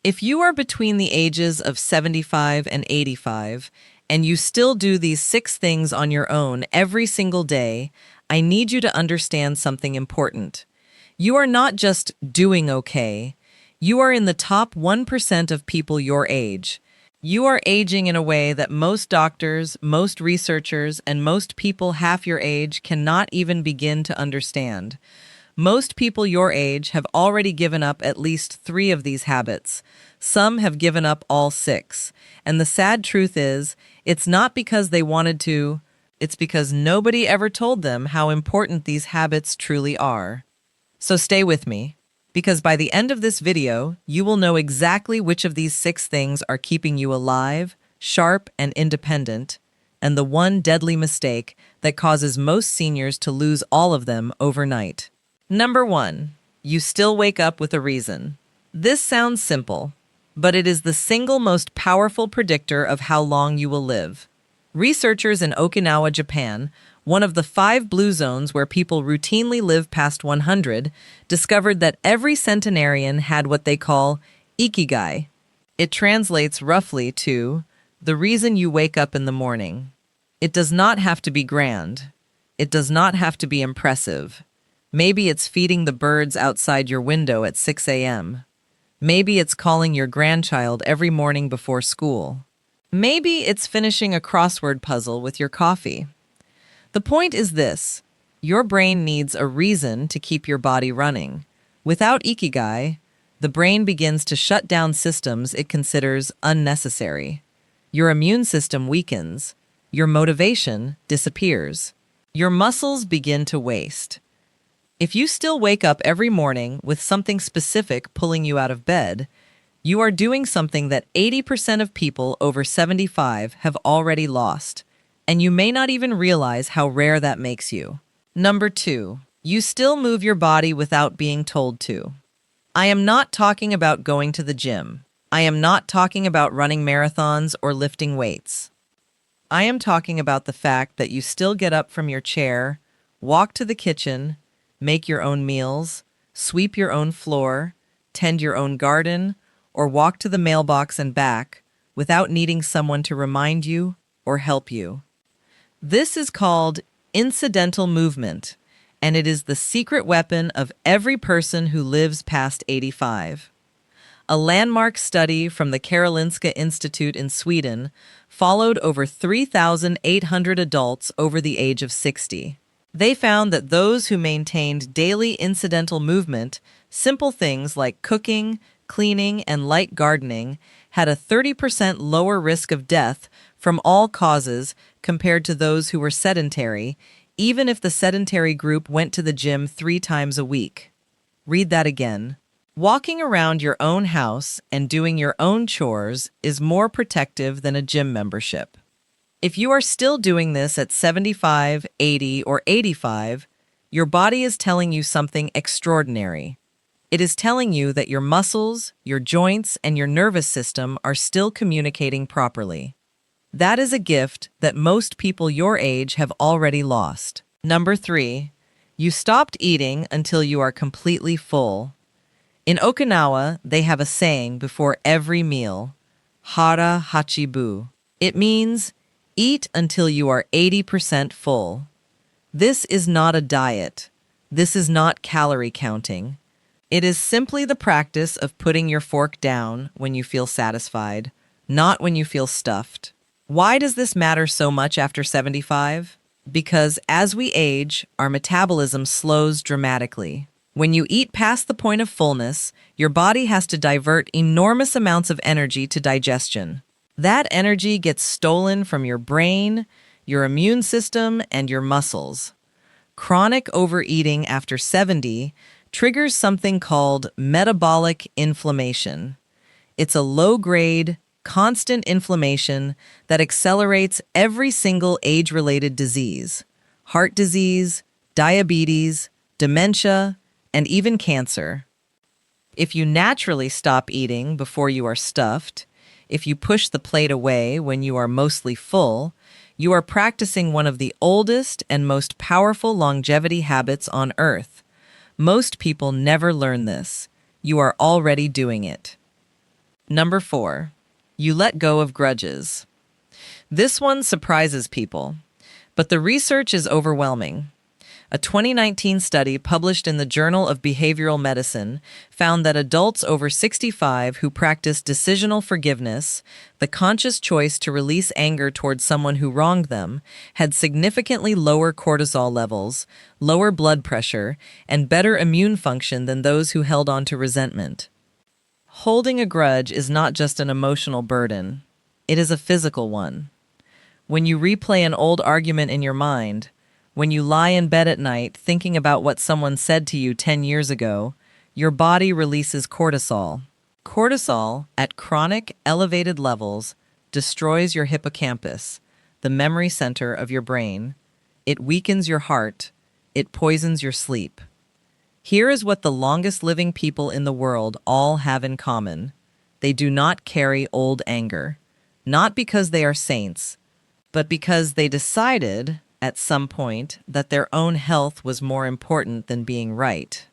If you are between the ages of 75 and 85, and you still do these 6 things on your own every single day, I need you to understand something important. You are not just doing okay, you are in the top 1% of people your age. You are aging in a way that most doctors, most researchers, and most people half your age cannot even begin to understand. Most people your age have already given up at least 3 of these habits. Some have given up all 6. And the sad truth is, it's not because they wanted to, it's because nobody ever told them how important these habits truly are. So stay with me, because by the end of this video, you will know exactly which of these 6 things are keeping you alive, sharp, and independent, and the one deadly mistake that causes most seniors to lose all of them overnight. Number 1, you still wake up with a reason. This sounds simple, but it is the single most powerful predictor of how long you will live. Researchers in Okinawa, Japan, one of the 5 blue zones where people routinely live past 100, discovered that every centenarian had what they call ikigai. It translates roughly to the reason you wake up in the morning. It does not have to be grand. It does not have to be impressive. Maybe it's feeding the birds outside your window at 6 a.m. Maybe it's calling your grandchild every morning before school. Maybe it's finishing a crossword puzzle with your coffee. The point is this: your brain needs a reason to keep your body running. Without ikigai, the brain begins to shut down systems it considers unnecessary. Your immune system weakens. Your motivation disappears. Your muscles begin to waste. If you still wake up every morning with something specific pulling you out of bed, you are doing something that 80% of people over 75 have already lost, and you may not even realize how rare that makes you. Number 2, you still move your body without being told to. I am not talking about going to the gym. I am not talking about running marathons or lifting weights. I am talking about the fact that you still get up from your chair, walk to the kitchen, make your own meals, sweep your own floor, tend your own garden, or walk to the mailbox and back without needing someone to remind you or help you. This is called incidental movement, and it is the secret weapon of every person who lives past 85. A landmark study from the Karolinska Institute in Sweden followed over 3,800 adults over the age of 60. They found that those who maintained daily incidental movement, simple things like cooking, cleaning, and light gardening, had a 30% lower risk of death from all causes compared to those who were sedentary, even if the sedentary group went to the gym 3 times a week. Read that again. Walking around your own house and doing your own chores is more protective than a gym membership. If you are still doing this at 75, 80, or 85, your body is telling you something extraordinary. It is telling you that your muscles, your joints, and your nervous system are still communicating properly. That is a gift that most people your age have already lost. Number 3, you stopped eating until you are completely full. In Okinawa, they have a saying before every meal, hara hachibu. It means, eat until you are 80% full. This is not a diet. This is not calorie counting. It is simply the practice of putting your fork down when you feel satisfied, not when you feel stuffed. Why does this matter so much after 75? Because as we age, our metabolism slows dramatically. When you eat past the point of fullness, your body has to divert enormous amounts of energy to digestion. That energy gets stolen from your brain, your immune system, and your muscles. Chronic overeating after 70 triggers something called metabolic inflammation. It's a low-grade, constant inflammation that accelerates every single age-related disease: heart disease, diabetes, dementia, and even cancer. If you naturally stop eating before you are stuffed, if you push the plate away when you are mostly full, you are practicing one of the oldest and most powerful longevity habits on Earth. Most people never learn this. You are already doing it. Number 4, you let go of grudges. This one surprises people, but the research is overwhelming. A 2019 study published in the Journal of Behavioral Medicine found that adults over 65 who practice decisional forgiveness, the conscious choice to release anger towards someone who wronged them, had significantly lower cortisol levels, lower blood pressure, and better immune function than those who held on to resentment. Holding a grudge is not just an emotional burden, it is a physical one. When you replay an old argument in your mind, when you lie in bed at night thinking about what someone said to you 10 years ago, your body releases cortisol. Cortisol, at chronic, elevated levels, destroys your hippocampus, the memory center of your brain. It weakens your heart. It poisons your sleep. Here is what the longest living people in the world all have in common. They do not carry old anger, not because they are saints, but because they decided at some point that their own health was more important than being right.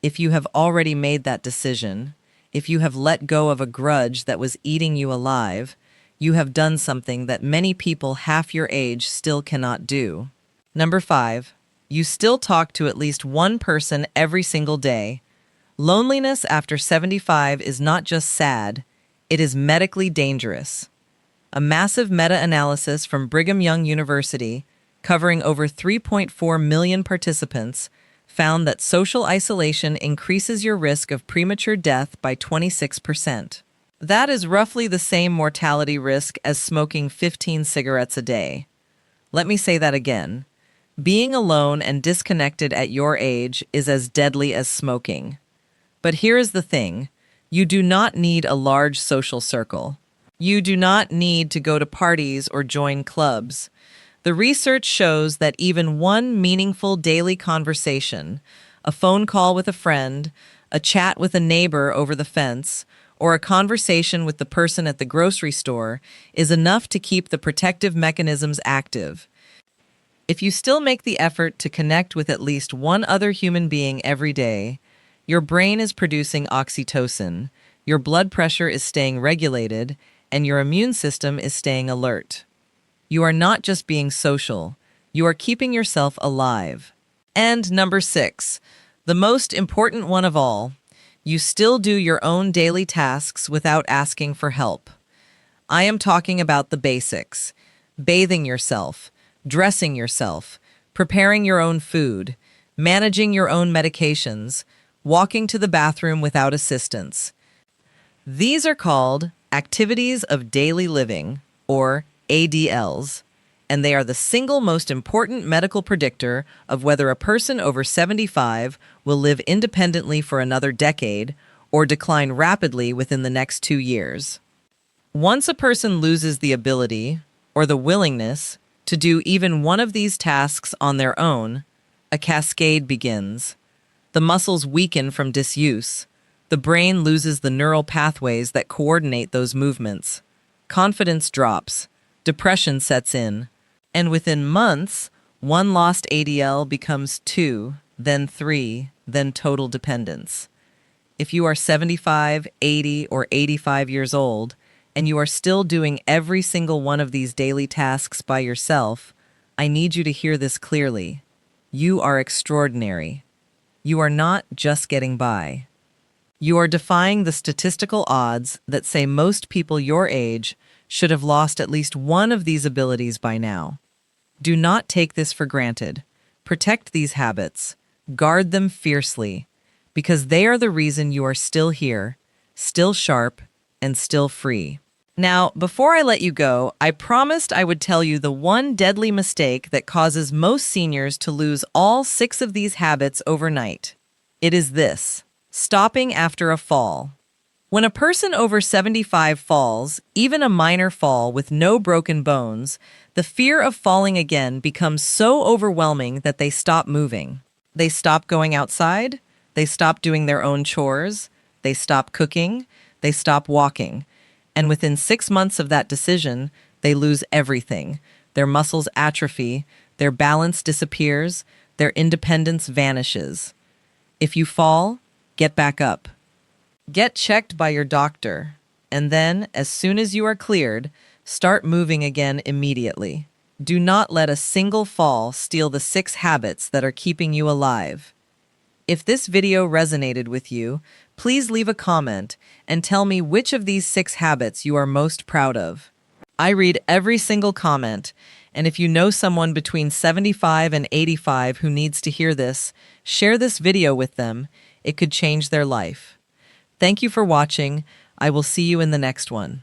If you have already made that decision, if you have let go of a grudge that was eating you alive, you have done something that many people half your age still cannot do. Number 5, you still talk to at least one person every single day. Loneliness after 75 is not just sad, it is medically dangerous. A massive meta-analysis from Brigham Young University, covering over 3.4 million participants, found that social isolation increases your risk of premature death by 26%. That is roughly the same mortality risk as smoking 15 cigarettes a day. Let me say that again. Being alone and disconnected at your age is as deadly as smoking. But here is the thing. You do not need a large social circle. You do not need to go to parties or join clubs. The research shows that even one meaningful daily conversation, a phone call with a friend, a chat with a neighbor over the fence, or a conversation with the person at the grocery store, is enough to keep the protective mechanisms active. If you still make the effort to connect with at least one other human being every day, your brain is producing oxytocin, your blood pressure is staying regulated, and your immune system is staying alert. You are not just being social, you are keeping yourself alive. And number 6, the most important one of all, you still do your own daily tasks without asking for help. I am talking about the basics: bathing yourself, dressing yourself, preparing your own food, managing your own medications, walking to the bathroom without assistance. These are called activities of daily living, or ADLs, and they are the single most important medical predictor of whether a person over 75 will live independently for another decade or decline rapidly within the next 2 years. Once a person loses the ability or the willingness to do even one of these tasks on their own, a cascade begins. The muscles weaken from disuse. The brain loses the neural pathways that coordinate those movements. Confidence drops. Depression sets in, and within months, one lost ADL becomes 2, then 3, then total dependence. If you are 75, 80, or 85 years old, and you are still doing every single one of these daily tasks by yourself, I need you to hear this clearly. You are extraordinary. You are not just getting by. You are defying the statistical odds that say most people your age should have lost at least one of these abilities by now. Do not take this for granted. Protect these habits. Guard them fiercely, because they are the reason you are still here, still sharp, and still free. Now, before I let you go, I promised I would tell you the one deadly mistake that causes most seniors to lose all 6 of these habits overnight. It is this: stopping after a fall. When a person over 75 falls, even a minor fall with no broken bones, the fear of falling again becomes so overwhelming that they stop moving. They stop going outside, they stop doing their own chores, they stop cooking, they stop walking. And within 6 months of that decision, they lose everything. Their muscles atrophy, their balance disappears, their independence vanishes. If you fall, get back up. Get checked by your doctor. And then, as soon as you are cleared, start moving again immediately. Do not let a single fall steal the 6 habits that are keeping you alive. If this video resonated with you, please leave a comment and tell me which of these 6 habits you are most proud of. I read every single comment, and if you know someone between 75 and 85 who needs to hear this, share this video with them. It could change their life. Thank you for watching. I will see you in the next one.